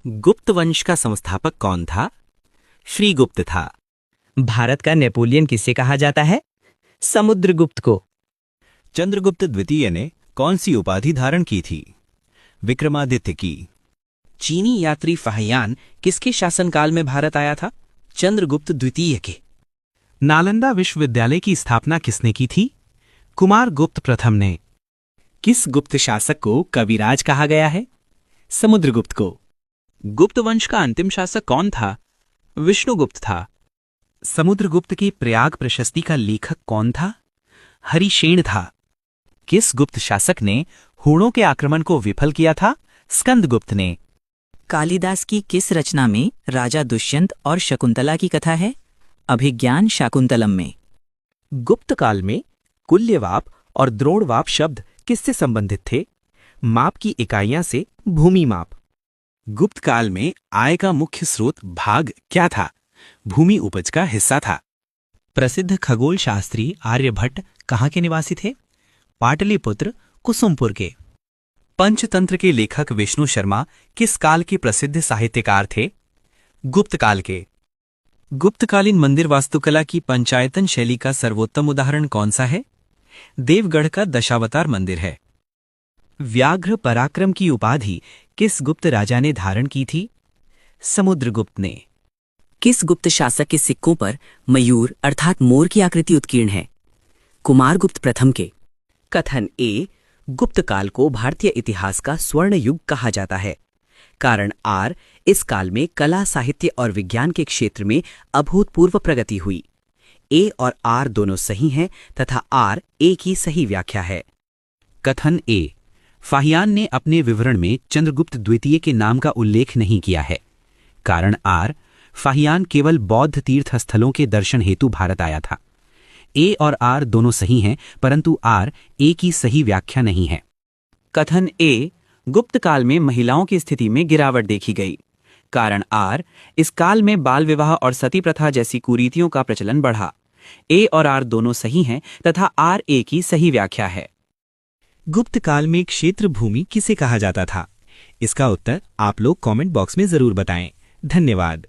गुप्त वंश का संस्थापक कौन था? श्रीगुप्त था। भारत का नेपोलियन किसे कहा जाता है? समुद्रगुप्त को। चंद्रगुप्त द्वितीय ने कौन सी उपाधि धारण की थी? विक्रमादित्य की। चीनी यात्री फाहियान किसके शासनकाल में भारत आया था? चंद्रगुप्त द्वितीय के। नालंदा विश्वविद्यालय की स्थापना किसने की थी? कुमार गुप्त प्रथम ने। किस गुप्त शासक को कविराज कहा गया है? समुद्रगुप्त को। गुप्त वंश का अंतिम शासक कौन था? विष्णुगुप्त था। समुद्रगुप्त की प्रयाग प्रशस्ति का लेखक कौन था? हरिशेन था। किस गुप्त शासक ने हूणों के आक्रमण को विफल किया था? स्कंदगुप्त ने। कालिदास की किस रचना में राजा दुष्यंत और शकुंतला की कथा है? अभिज्ञान शाकुंतलम में। गुप्त काल में कुल्यवाप और द्रोणवाप शब्द किससे संबंधित थे? माप की इकाइयां से भूमि माप। गुप्त काल में आय का मुख्य स्रोत भाग क्या था? भूमि उपज का हिस्सा था। प्रसिद्ध खगोल शास्त्री आर्यभट्ट कहाँ के निवासी थे? पाटलिपुत्र, कुसुमपुर के। पंचतंत्र के लेखक विष्णु शर्मा किस काल के प्रसिद्ध साहित्यकार थे? गुप्त काल के। गुप्तकालीन मंदिर वास्तुकला की पंचायतन शैली का सर्वोत्तम उदाहरण कौन सा है? देवगढ़ का दशावतार मंदिर है। व्याघ्र पराक्रम की उपाधि किस गुप्त राजा ने धारण की थी? समुद्रगुप्त ने। किस गुप्त शासक के सिक्कों पर मयूर अर्थात मोर की आकृति उत्कीर्ण है? कुमारगुप्त प्रथम के। कथन ए, गुप्त काल को भारतीय इतिहास का स्वर्ण युग कहा जाता है। कारण आर, इस काल में कला, साहित्य और विज्ञान के क्षेत्र में अभूतपूर्व प्रगति हुई। ए और आर दोनों सही हैं तथा आर ए की सही व्याख्या है। कथन ए, फाहियान ने अपने विवरण में चंद्रगुप्त द्वितीय के नाम का उल्लेख नहीं किया है। कारण आर, फाहियान केवल बौद्ध तीर्थ स्थलों के दर्शन हेतु भारत आया था। ए और आर दोनों सही हैं, परंतु आर ए की सही व्याख्या नहीं है। कथन ए, गुप्त काल में महिलाओं की स्थिति में गिरावट देखी गई। कारण आर, इस काल में बाल विवाह और सती प्रथा जैसी कुरीतियों का प्रचलन बढ़ा। ए और आर दोनों सही हैं तथा आर ए की सही व्याख्या है। गुप्त काल में क्षेत्र भूमि किसे कहा जाता था? इसका उत्तर आप लोग कमेंट बॉक्स में जरूर बताएं। धन्यवाद।